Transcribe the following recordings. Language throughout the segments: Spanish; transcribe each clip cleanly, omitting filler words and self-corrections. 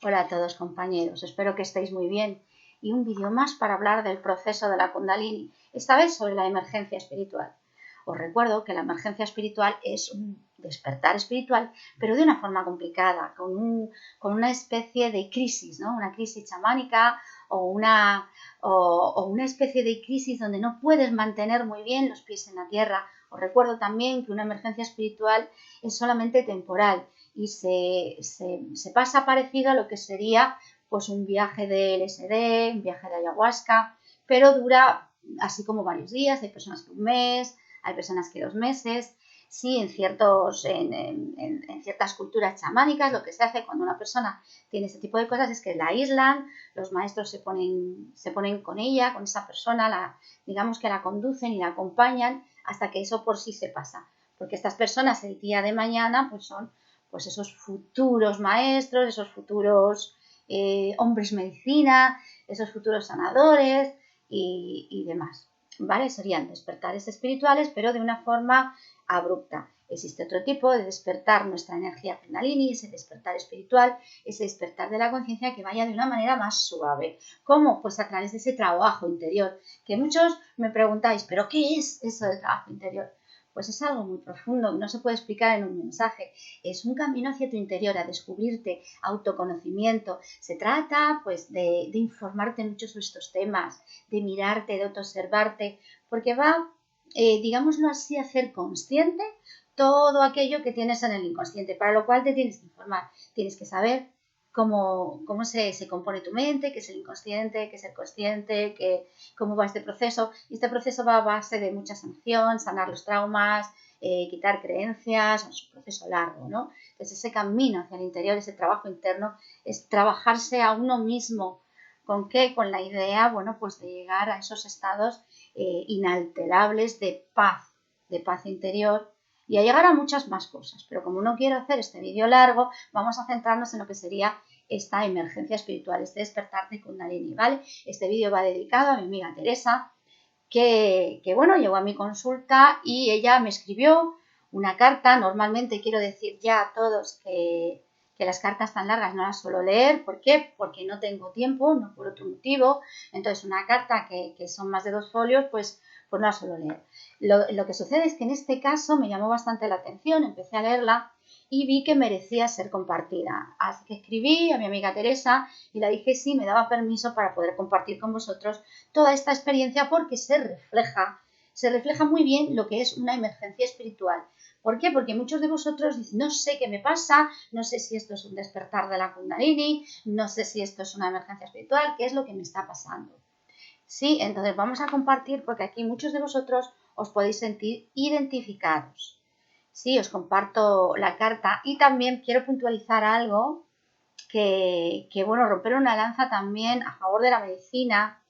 Hola a todos compañeros, espero que estéis muy bien y un vídeo más para hablar del proceso de la Kundalini, esta vez sobre la emergencia espiritual. Os recuerdo que la emergencia espiritual es un despertar espiritual, pero de una forma complicada, con una especie de crisis, ¿no? Una crisis chamánica o una especie de crisis donde no puedes mantener muy bien los pies en la tierra. Os recuerdo también que una emergencia espiritual es solamente temporal y se pasa parecido a lo que sería pues un viaje de LSD, un viaje de ayahuasca, pero dura así como varios días. Hay personas que un mes, hay personas que 2 meses. Sí, en ciertas culturas chamánicas lo que se hace cuando una persona tiene este tipo de cosas es que la aíslan, los maestros se ponen con ella, con esa persona, digamos que la conducen y la acompañan hasta que eso por sí se pasa. Porque estas personas el día de mañana pues son pues esos futuros maestros, esos futuros hombres medicina, esos futuros sanadores y demás, ¿vale? Serían despertares espirituales, pero de una forma abrupta. Existe otro tipo de despertar nuestra energía Kundalini, ese despertar espiritual, ese despertar de la conciencia que vaya de una manera más suave. ¿Cómo? Pues a través de ese trabajo interior, que muchos me preguntáis, ¿pero qué es eso del trabajo interior? Pues es algo muy profundo, no se puede explicar en un mensaje. Es un camino hacia tu interior, a descubrirte, autoconocimiento. Se trata pues de informarte mucho sobre estos temas, de mirarte, de autoobservarte, porque va, digámoslo así, a hacer consciente todo aquello que tienes en el inconsciente, para lo cual te tienes que informar. Tienes que saber cómo se compone tu mente, qué es el inconsciente, qué es el consciente, cómo va este proceso. Y este proceso va a base de mucha sanación, sanar los traumas, quitar creencias, es un proceso largo, ¿no? Entonces ese camino hacia el interior, ese trabajo interno, es trabajarse a uno mismo. ¿Con qué? Con la idea, bueno, pues de llegar a esos estados inalterables de paz interior, y a llegar a muchas más cosas. Pero como no quiero hacer este vídeo largo, vamos a centrarnos en lo que sería esta emergencia espiritual, este despertar de Kundalini, ¿vale? Este vídeo va dedicado a mi amiga Teresa, que bueno, llegó a mi consulta y ella me escribió una carta. Normalmente quiero decir ya a todos que las cartas tan largas no las suelo leer. ¿Por qué? Porque no tengo tiempo, no por otro motivo. Entonces una carta que son más de 2 folios, pues no la suelo leer. Lo que sucede es que en este caso me llamó bastante la atención, empecé a leerla y vi que merecía ser compartida. Así que escribí a mi amiga Teresa y le dije si me daba permiso para poder compartir con vosotros toda esta experiencia, porque se refleja muy bien lo que es una emergencia espiritual. ¿Por qué? Porque muchos de vosotros dicen, no sé qué me pasa, no sé si esto es un despertar de la Kundalini, no sé si esto es una emergencia espiritual, ¿qué es lo que me está pasando? Sí, entonces vamos a compartir, porque aquí muchos de vosotros os podéis sentir identificados. Sí, os comparto la carta y también quiero puntualizar algo bueno, romper una lanza también a favor de la medicina,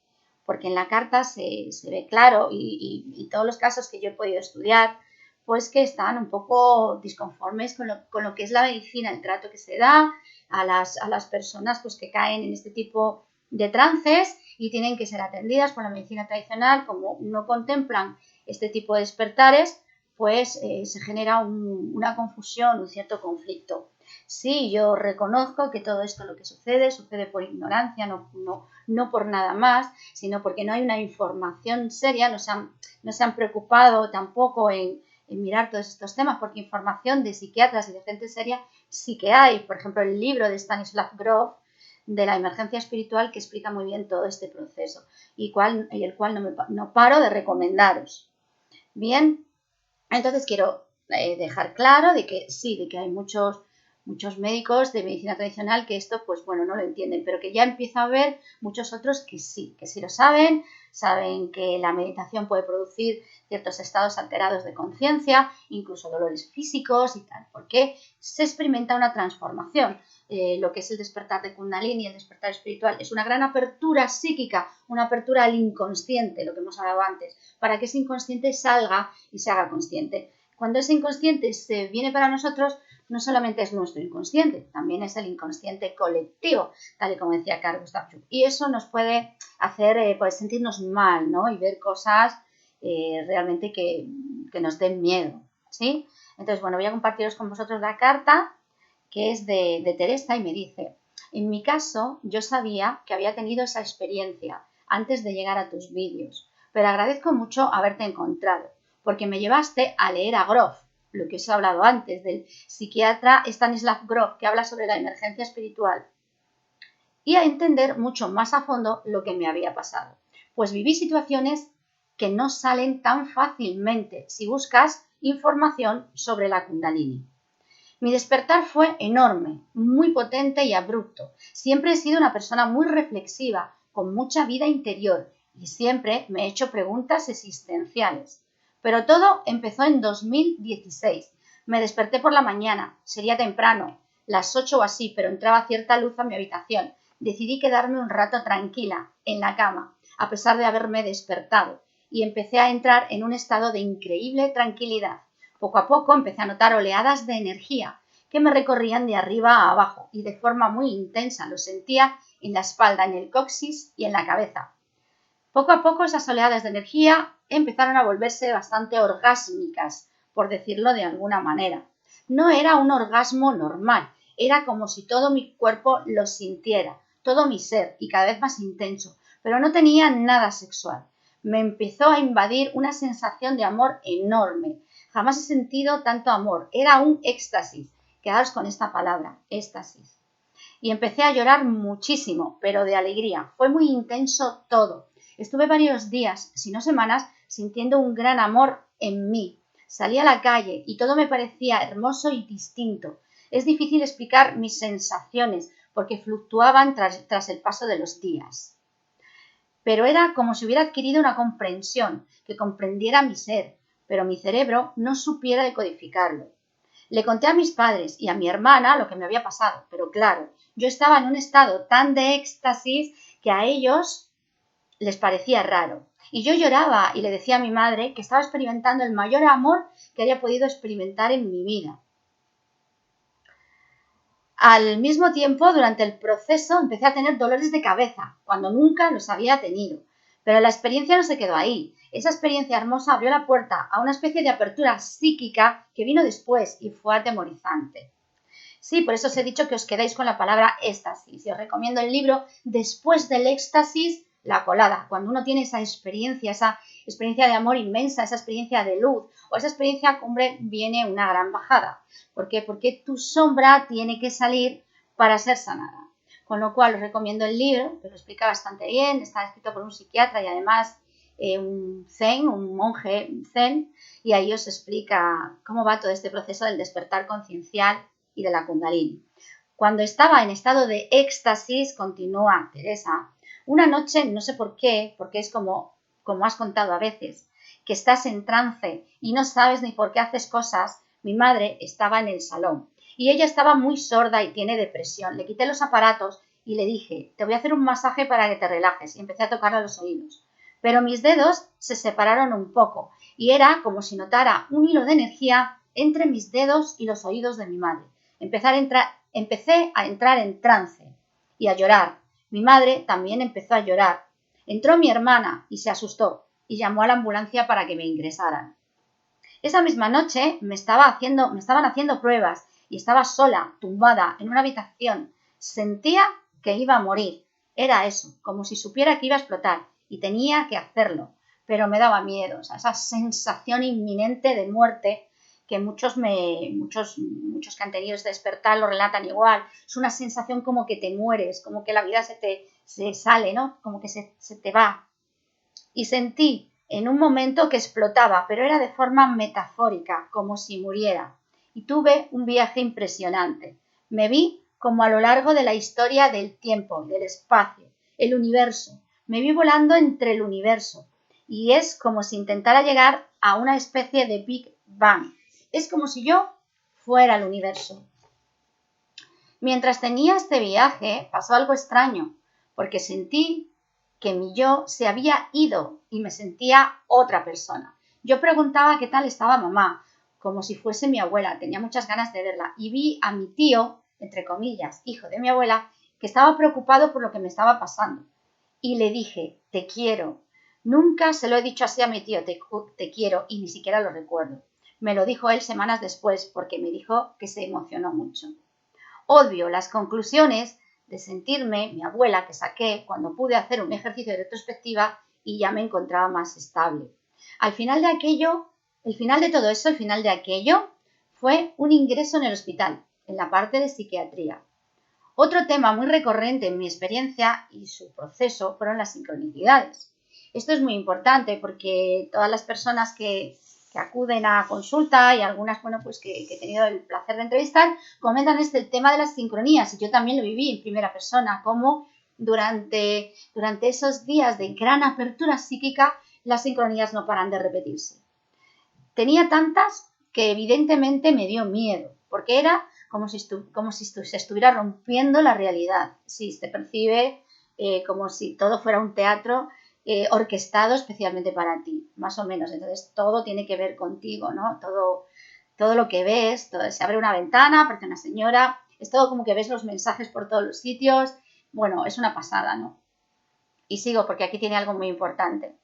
porque en la carta se ve claro y todos los casos que yo he podido estudiar, pues que están un poco disconformes con lo que es la medicina, el trato que se da a las personas pues que caen en este tipo de trances y tienen que ser atendidas por la medicina tradicional. Como no contemplan este tipo de despertares, pues se genera una confusión, un cierto conflicto. Sí, yo reconozco que todo esto lo que sucede por ignorancia, no por nada más, sino porque no hay una información seria, no se han preocupado tampoco en mirar todos estos temas, porque información de psiquiatras y de gente seria sí que hay. Por ejemplo, el libro de Stanislav Grof, de la emergencia espiritual, que explica muy bien todo este proceso y el cual no paro de recomendaros. Bien, entonces quiero dejar claro de que sí, de que hay muchos médicos de medicina tradicional que esto, pues bueno, no lo entienden, pero que ya empiezo a ver muchos otros que sí lo saben que la meditación puede producir ciertos estados alterados de conciencia, incluso dolores físicos y tal, porque se experimenta una transformación. Lo que es el despertar de Kundalini, el despertar espiritual, es una gran apertura psíquica, una apertura al inconsciente, lo que hemos hablado antes, para que ese inconsciente salga y se haga consciente. Cuando ese inconsciente se viene para nosotros, no solamente es nuestro inconsciente, también es el inconsciente colectivo, tal y como decía Carl Gustav Jung. Y eso nos puede hacer pues, sentirnos mal, ¿no? Y ver cosas realmente que nos den miedo, ¿sí? Entonros, bueno, voy a compartiros con vosotros la carta, que es de Teresa, y me dice: En mi caso, yo sabía que había tenido esa experiencia antes de llegar a tus vídeos, pero agradezco mucho haberte encontrado, porque me llevaste a leer a Grof, lo que os he hablado antes, del psiquiatra Stanislav Grof, que habla sobre la emergencia espiritual, y a entender mucho más a fondo lo que me había pasado. Pues viví situaciones que no salen tan fácilmente si buscas información sobre la Kundalini. Mi despertar fue enorme, muy potente y abrupto. Siempre he sido una persona muy reflexiva, con mucha vida interior, y siempre me he hecho preguntas existenciales. Pero todo empezó en 2016. Me desperté por la mañana, sería temprano, las 8 o así, pero entraba cierta luz a mi habitación. Decidí quedarme un rato tranquila, en la cama, a pesar de haberme despertado, y empecé a entrar en un estado de increíble tranquilidad. Poco a poco empecé a notar oleadas de energía que me recorrían de arriba a abajo y de forma muy intensa. Lo sentía en la espalda, en el coxis y en la cabeza. Poco a poco esas oleadas de energía empezaron a volverse bastante orgásmicas, por decirlo de alguna manera. No era un orgasmo normal, era como si todo mi cuerpo lo sintiera, todo mi ser, y cada vez más intenso, pero no tenía nada sexual. Me empezó a invadir una sensación de amor enorme. Jamás he sentido tanto amor, era un éxtasis. Quedaos con esta palabra, éxtasis. Y empecé a llorar muchísimo, pero de alegría. Fue muy intenso todo. Estuve varios días, si no semanas, sintiendo un gran amor en mí. Salí a la calle y todo me parecía hermoso y distinto. Es difícil explicar mis sensaciones porque fluctuaban tras el paso de los días. Pero era como si hubiera adquirido una comprensión, que comprendiera mi ser, pero mi cerebro no supiera decodificarlo. Le conté a mis padres y a mi hermana lo que me había pasado, pero claro, yo estaba en un estado tan de éxtasis que a ellos les parecía raro. Y yo lloraba y le decía a mi madre que estaba experimentando el mayor amor que había podido experimentar en mi vida. Al mismo tiempo, durante el proceso, empecé a tener dolores de cabeza, cuando nunca los había tenido. Pero la experiencia no se quedó ahí. Esa experiencia hermosa abrió la puerta a una especie de apertura psíquica que vino después y fue atemorizante. Sí, por eso os he dicho que os quedáis con la palabra éxtasis. Y os recomiendo el libro Después del éxtasis, la colada. Cuando uno tiene esa experiencia de amor inmensa, esa experiencia de luz o esa experiencia cumbre, viene una gran bajada. ¿Por qué? Porque tu sombra tiene que salir para ser sanada. Con lo cual os recomiendo el libro, que lo explica bastante bien. Está escrito por un psiquiatra y además un monje zen, y ahí os explica cómo va todo este proceso del despertar conciencial y de la Kundalini. Cuando estaba en estado de éxtasis, continúa Teresa, una noche, no sé por qué, porque es como has contado a veces, que estás en trance y no sabes ni por qué haces cosas. Mi madre estaba en el salón y ella estaba muy sorda y tiene depresión. Le quité los aparatos y le dije, te voy a hacer un masaje para que te relajes, y empecé a tocarle los oídos. Pero mis dedos se separaron un poco y era como si notara un hilo de energía entre mis dedos y los oídos de mi madre. Empecé a entrar en trance y a llorar. Mi madre también empezó a llorar. Entró mi hermana y se asustó y llamó a la ambulancia para que me ingresaran. Esa misma noche me estaban haciendo pruebas y estaba sola, tumbada en una habitación. Sentía que iba a morir. Era eso, como si supiera que iba a explotar y tenía que hacerlo. Pero me daba miedo, esa sensación inminente de muerte que muchos que han tenido este despertar lo relatan igual. Es una sensación como que te mueres, como que la vida se sale, ¿no? Como que se te va. Y sentí en un momento que explotaba, pero era de forma metafórica, como si muriera. Y tuve un viaje impresionante. Me vi como a lo largo de la historia del tiempo, del espacio, el universo. Me vi volando entre el universo. Y es como si intentara llegar a una especie de Big Bang. Es como si yo fuera el universo. Mientras tenía este viaje, pasó algo extraño, porque sentí que mi yo se había ido y me sentía otra persona. Yo preguntaba qué tal estaba mamá, como si fuese mi abuela, tenía muchas ganas de verla, y vi a mi tío, entre comillas, hijo de mi abuela, que estaba preocupado por lo que me estaba pasando. Y le dije, te quiero. Nunca se lo he dicho así a mi tío, te quiero, y ni siquiera lo recuerdo. Me lo dijo él semanas después, porque me dijo que se emocionó mucho. Odio las conclusiones de sentirme mi abuela que saqué cuando pude hacer un ejercicio de retrospectiva y ya me encontraba más estable. Al final de aquello, el final de todo eso, el final de aquello fue un ingreso en el hospital, en la parte de psiquiatría. Otro tema muy recurrente en mi experiencia y su proceso fueron las sincronicidades. Esto es muy importante porque todas las personas que acuden a consulta y algunas, bueno, pues que he tenido el placer de entrevistar, comentan el tema de las sincronías y yo también lo viví en primera persona, como durante esos días de gran apertura psíquica las sincronías no paran de repetirse. Tenía tantas que evidentemente me dio miedo, porque era como si se estuviera rompiendo la realidad. Sí, se percibe como si todo fuera un teatro orquestado especialmente para ti, más o menos. Entonces todo tiene que ver contigo, ¿no? Todo lo que ves, se abre una ventana, aparece una señora, es todo como que ves los mensajes por todos los sitios. Bueno, es una pasada, ¿no? Y sigo porque aquí tiene algo muy importante.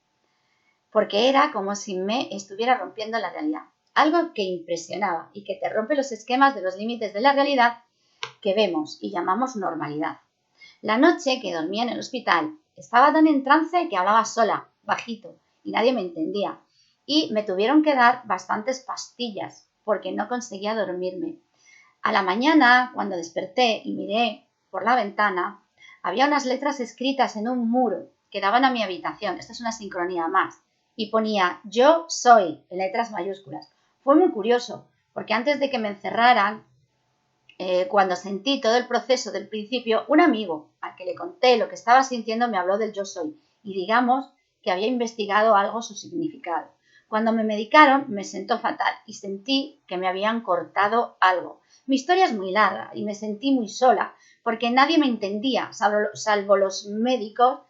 Porque era como si me estuviera rompiendo la realidad. Algo que impresionaba y que te rompe los esquemas de los límites de la realidad que vemos y llamamos normalidad. La noche que dormía en el hospital estaba tan en trance que hablaba sola, bajito, y nadie me entendía. Y me tuvieron que dar bastantes pastillas porque no conseguía dormirme. A la mañana, cuando desperté y miré por la ventana, había unas letras escritas en un muro que daban a mi habitación. Esta es una sincronía más. Y ponía yo soy en letras mayúsculas. Fue muy curioso porque antes de que me encerraran, cuando sentí todo el proceso del principio, un amigo al que le conté lo que estaba sintiendo me habló del yo soy y digamos que había investigado algo su significado. Cuando me medicaron me sentó fatal y sentí que me habían cortado algo. Mi historia es muy larga y me sentí muy sola porque nadie me entendía, salvo los médicos.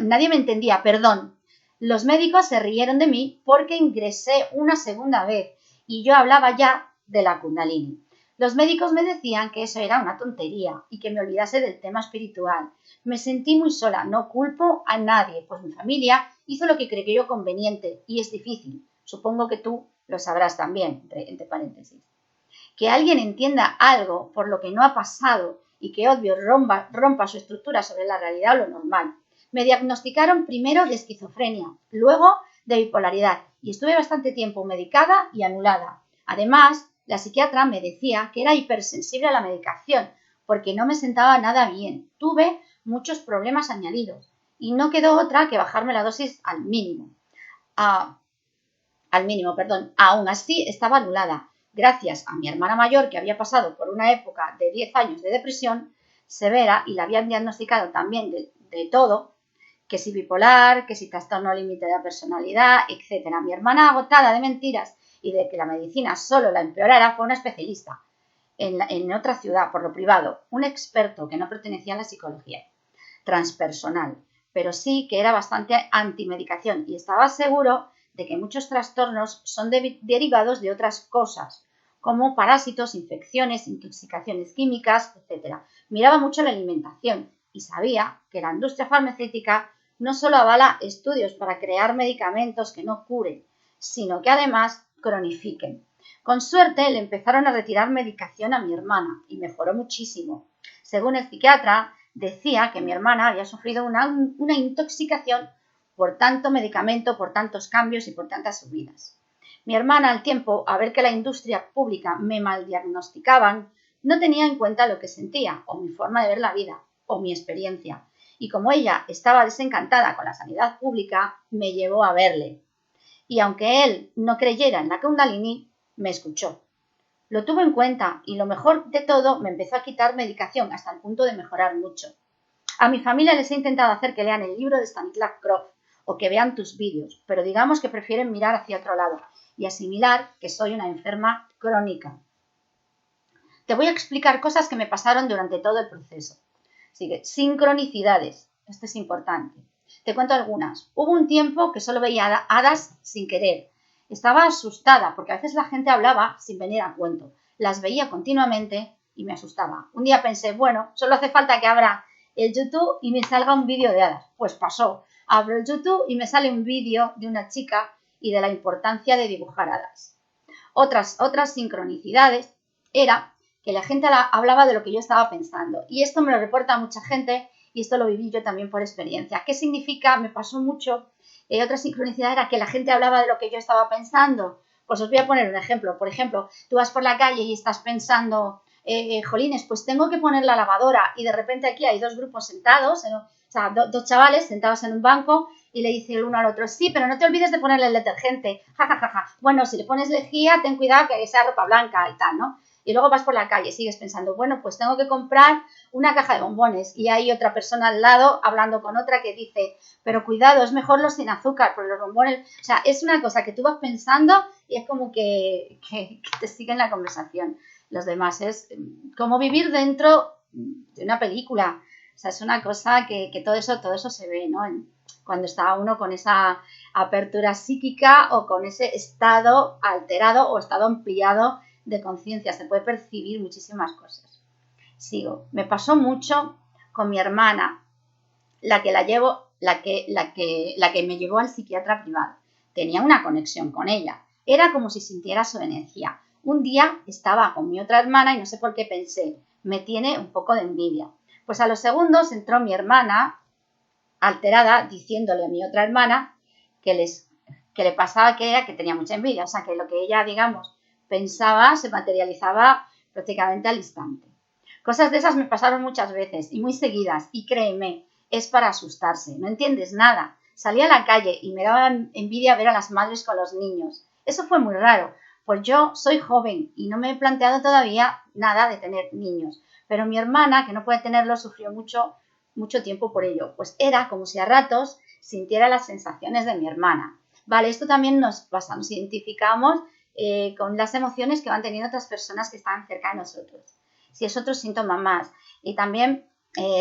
Nadie me entendía, perdón. Los médicos se rieron de mí porque ingresé una segunda vez y yo hablaba ya de la Kundalini. Los médicos me decían que eso era una tontería y que me olvidase del tema espiritual. Me sentí muy sola, no culpo a nadie, pues mi familia hizo lo que creyó conveniente y es difícil. Supongo que tú lo sabrás también, entre paréntesis. Que alguien entienda algo por lo que no ha pasado y que obvio rompa su estructura sobre la realidad o lo normal. Me diagnosticaron primero de esquizofrenia, luego de bipolaridad y estuve bastante tiempo medicada y anulada. Además, la psiquiatra me decía que era hipersensible a la medicación porque no me sentaba nada bien. Tuve muchos problemas añadidos y no quedó otra que bajarme la dosis al mínimo. Aún así estaba anulada. Gracias a mi hermana mayor que había pasado por una época de 10 años de depresión severa y la habían diagnosticado también de todo, que si bipolar, que si trastorno límite de la personalidad, etc. Mi hermana, agotada de mentiras y de que la medicina solo la empeorara, fue una especialista en otra ciudad, por lo privado, un experto que no pertenecía a la psicología transpersonal, pero sí que era bastante antimedicación y estaba seguro de que muchos trastornos son derivados de otras cosas, como parásitos, infecciones, intoxicaciones químicas, etc. Miraba mucho la alimentación y sabía que la industria farmacéutica no solo avala estudios para crear medicamentos que no curen, sino que además cronifiquen. Con suerte le empezaron a retirar medicación a mi hermana y mejoró muchísimo. Según el psiquiatra, decía que mi hermana había sufrido una intoxicación por tanto medicamento, por tantos cambios y por tantas subidas. Mi hermana, al tiempo, a ver que la industria pública me maldiagnosticaban, no tenía en cuenta lo que sentía, o mi forma de ver la vida, o mi experiencia. Y como ella estaba desencantada con la sanidad pública, me llevó a verle. Y aunque él no creyera en la Kundalini, me escuchó. Lo tuvo en cuenta y lo mejor de todo, me empezó a quitar medicación hasta el punto de mejorar mucho. A mi familia les he intentado hacer que lean el libro de Stanislav Grof o que vean tus vídeos, pero digamos que prefieren mirar hacia otro lado y asimilar que soy una enferma crónica. Te voy a explicar cosas que me pasaron durante todo el proceso. Sigue, sincronicidades. Esto es importante. Te cuento algunas. Hubo un tiempo que solo veía hadas sin querer. Estaba asustada porque a veces la gente hablaba sin venir a cuento. Las veía continuamente y me asustaba. Un día pensé, bueno, solo hace falta que abra el YouTube y me salga un vídeo de hadas. Pues pasó. Abro el YouTube y me sale un vídeo de una chica y de la importancia de dibujar hadas. Otras sincronicidades era que la gente hablaba de lo que yo estaba pensando. Y esto me lo reporta mucha gente y esto lo viví yo también por experiencia. ¿Qué significa? Me pasó mucho. Otra sincronicidad era que la gente hablaba de lo que yo estaba pensando. Pues os voy a poner un ejemplo. Por ejemplo, tú vas por la calle y estás pensando, jolines, pues tengo que poner la lavadora y de repente aquí hay dos grupos sentados, o sea, dos chavales sentados en un banco y le dice el uno al otro, sí, pero no te olvides de ponerle el detergente. Ja, ja, ja, ja. Bueno, si le pones lejía, ten cuidado que sea ropa blanca y tal, ¿no? Y luego vas por la calle, sigues pensando, bueno, pues tengo que comprar una caja de bombones y hay otra persona al lado hablando con otra que dice, pero cuidado, es mejor los sin azúcar, porque los bombones, o sea, es una cosa que tú vas pensando y es como que te siguen la conversación los demás. Es como vivir dentro de una película. O sea, es una cosa que todo eso se ve, ¿no? Cuando está uno con esa apertura psíquica o con ese estado alterado o estado ampliado de conciencia. Se puede percibir muchísimas cosas. Sigo. Me pasó mucho con mi hermana, la que me llevó al psiquiatra privado. Tenía una conexión con ella. Era como si sintiera su energía. Un día estaba con mi otra hermana y no sé por qué pensé, me tiene un poco de envidia. Pues a los segundos entró mi hermana alterada diciéndole a mi otra hermana que le pasaba que tenía mucha envidia. O sea, que lo que ella, digamos, pensaba se materializaba prácticamente al instante. Cosas de esas me pasaron muchas veces y muy seguidas. Y créeme, es para asustarse. No entiendes nada. Salí a la calle y me daba envidia ver a las madres con los niños. Eso fue muy raro. Pues yo soy joven y no me he planteado todavía nada de tener niños. Pero mi hermana, que no puede tenerlos, sufrió mucho tiempo por ello. Pues era como si a ratos sintiera las sensaciones de mi hermana. Vale, esto también nos identificamos con las emociones que van teniendo otras personas que están cerca de nosotros. Si es otro síntoma más. Y también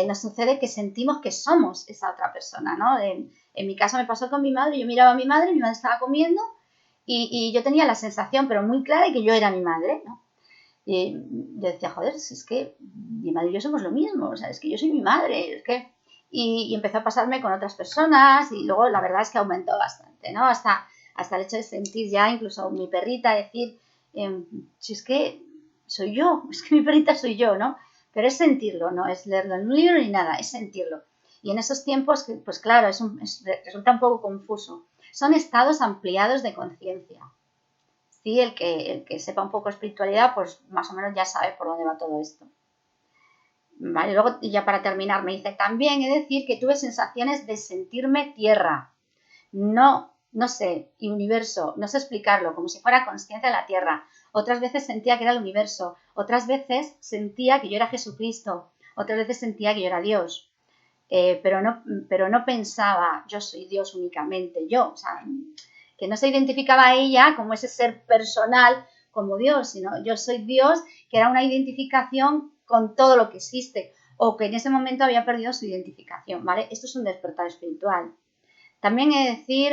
nos sucede que sentimos que somos esa otra persona, ¿no? En mi caso me pasó con mi madre, yo miraba a mi madre estaba comiendo y yo tenía la sensación, pero muy clara, de que yo era mi madre, ¿no? Y yo decía, joder, es que mi madre y yo somos lo mismo, o sea, es que yo soy mi madre, es que... Y empezó a pasarme con otras personas y luego la verdad es que aumentó bastante, ¿no? Hasta el hecho de sentir ya incluso mi perrita decir, si es que soy yo, es que mi perrita soy yo, ¿no? Pero es sentirlo, no es leerlo en un libro ni nada, es sentirlo. Y en esos tiempos, pues claro, resulta un poco confuso. Son estados ampliados de conciencia. Sí, el que sepa un poco de espiritualidad, pues más o menos ya sabe por dónde va todo esto. Vale, luego, ya para terminar, me dice, también he de decir que tuve sensaciones de sentirme tierra. No sé, y universo, no sé explicarlo, como si fuera consciente de la tierra. Otras veces sentía que era el universo, otras veces sentía que yo era Jesucristo, otras veces sentía que yo era Dios. Pero no pensaba, yo soy Dios únicamente, yo, o sea, que no se identificaba a ella como ese ser personal como Dios, sino yo soy Dios, que era una identificación con todo lo que existe, o que en ese momento había perdido su identificación, ¿vale? Esto es un despertar espiritual. También he de decir,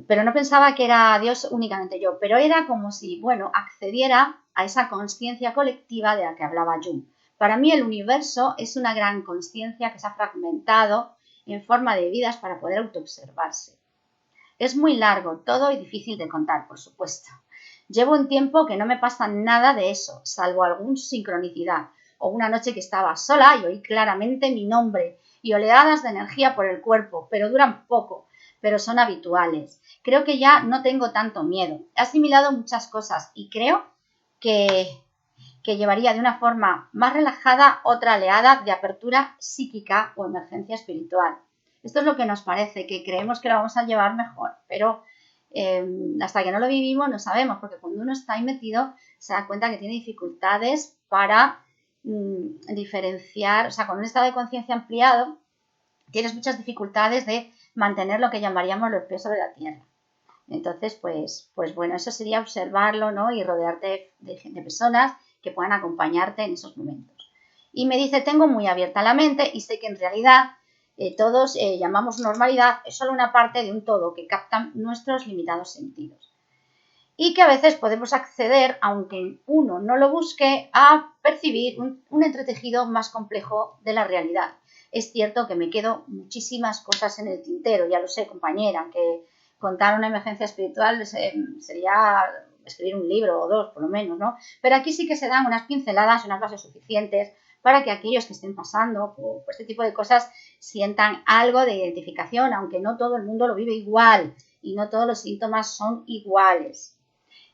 pero no pensaba que era Dios únicamente yo, pero era como si, bueno, accediera a esa consciencia colectiva de la que hablaba Jung. Para mí el universo es una gran consciencia que se ha fragmentado en forma de vidas para poder autoobservarse. Es muy largo todo y difícil de contar, por supuesto. Llevo un tiempo que no me pasa nada de eso, salvo alguna sincronicidad, o una noche que estaba sola y oí claramente mi nombre y oleadas de energía por el cuerpo, pero duran poco, pero son habituales. Creo que ya no tengo tanto miedo. He asimilado muchas cosas y creo que llevaría de una forma más relajada otra oleada de apertura psíquica o emergencia espiritual. Esto es lo que nos parece, que creemos que lo vamos a llevar mejor, pero hasta que no lo vivimos no sabemos, porque cuando uno está ahí metido se da cuenta que tiene dificultades para diferenciar, o sea, con un estado de conciencia ampliado tienes muchas dificultades de mantener lo que llamaríamos los pies sobre la tierra. Entonces, pues bueno, eso sería observarlo, ¿no? Y rodearte de personas que puedan acompañarte en esos momentos. Y me dice, tengo muy abierta la mente y sé que en realidad todos llamamos normalidad, es solo una parte de un todo que captan nuestros limitados sentidos. Y que a veces podemos acceder, aunque uno no lo busque, a percibir un entretejido más complejo de la realidad. Es cierto que me quedo muchísimas cosas en el tintero, ya lo sé, compañera, que contar una emergencia espiritual sería escribir un libro o dos, por lo menos, ¿no? Pero aquí sí que se dan unas pinceladas y unas bases suficientes para que aquellos que estén pasando por este tipo de cosas sientan algo de identificación, aunque no todo el mundo lo vive igual y no todos los síntomas son iguales.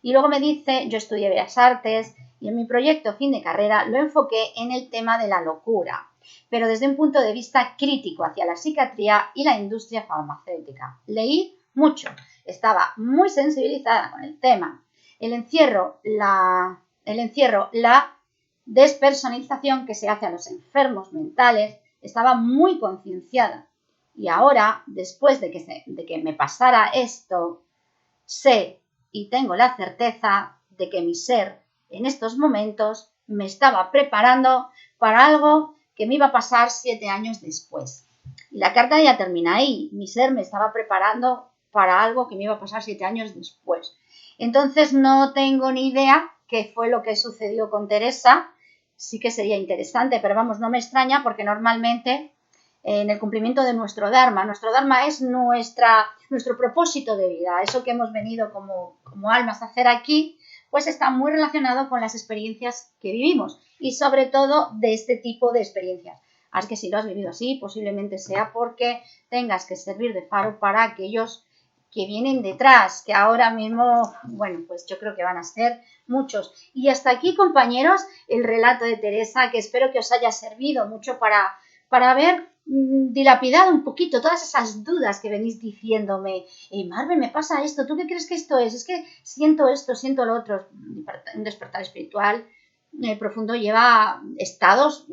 Y luego me dice, yo estudié Bellas Artes y en mi proyecto fin de carrera lo enfoqué en el tema de la locura, pero desde un punto de vista crítico hacia la psiquiatría y la industria farmacéutica. Leí mucho, estaba muy sensibilizada con el tema. El encierro, la despersonalización que se hace a los enfermos mentales, estaba muy concienciada. Y ahora, después de que me pasara esto, sé y tengo la certeza de que mi ser en estos momentos me estaba preparando para algo que me iba a pasar 7 años después. Y la carta ya termina ahí. Mi ser me estaba preparando para algo que me iba a pasar 7 años después. Entonces no tengo ni idea qué fue lo que sucedió con Teresa. Sí que sería interesante, pero vamos, no me extraña porque normalmente en el cumplimiento de nuestro Dharma es nuestro propósito de vida, eso que hemos venido como almas a hacer aquí, pues está muy relacionado con las experiencias que vivimos y sobre todo de este tipo de experiencias. Así que si lo has vivido así, posiblemente sea porque tengas que servir de faro para aquellos que vienen detrás, que ahora mismo, bueno, pues yo creo que van a ser muchos. Y hasta aquí, compañeros, el relato de Teresa, que espero que os haya servido mucho para ver dilapidado un poquito todas esas dudas que venís diciéndome. Marvel, me pasa esto, ¿tú qué crees que esto es? Es que siento esto, siento lo otro. Un despertar espiritual profundo lleva estados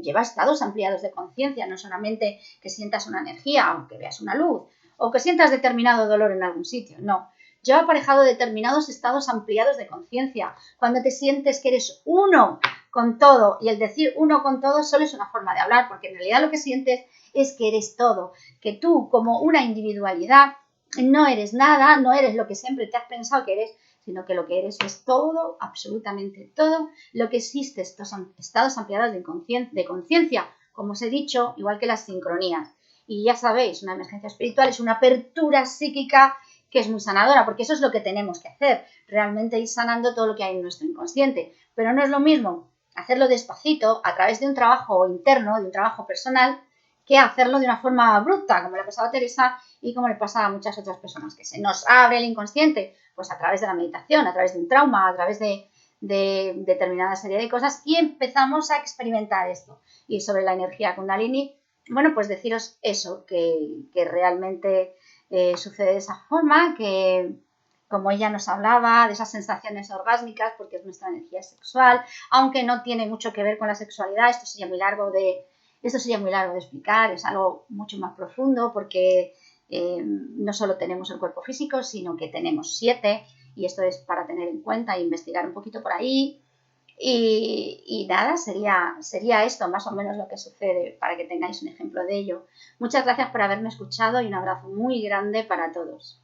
ampliados de conciencia, no solamente que sientas una energía o que veas una luz o que sientas determinado dolor en algún sitio, no. Lleva aparejado determinados estados ampliados de conciencia. Cuando te sientes que eres uno con todo, y el decir uno con todo solo es una forma de hablar, porque en realidad lo que sientes es que eres todo, que tú como una individualidad no eres nada, no eres lo que siempre te has pensado que eres, sino que lo que eres es todo, absolutamente todo lo que existe. Estos son estados ampliados de conciencia, como os he dicho, igual que las sincronías. Y ya sabéis, una emergencia espiritual es una apertura psíquica que es muy sanadora, porque eso es lo que tenemos que hacer, realmente ir sanando todo lo que hay en nuestro inconsciente. Pero no es lo mismo hacerlo despacito, a través de un trabajo interno, de un trabajo personal, que hacerlo de una forma bruta, como le ha pasado a Teresa y como le pasa a muchas otras personas, que se nos abre el inconsciente, pues a través de la meditación, a través de un trauma, a través de determinada serie de cosas, y empezamos a experimentar esto. Y sobre la energía Kundalini, bueno, pues deciros eso, que realmente sucede de esa forma, que como ella nos hablaba de esas sensaciones orgásmicas, porque es nuestra energía sexual, aunque no tiene mucho que ver con la sexualidad, esto sería muy largo de explicar, es algo mucho más profundo, porque no solo tenemos el cuerpo físico, sino que tenemos 7, y esto es para tener en cuenta e investigar un poquito por ahí. Y nada, sería esto más o menos lo que sucede, para que tengáis un ejemplo de ello. Muchas gracias por haberme escuchado y un abrazo muy grande para todos.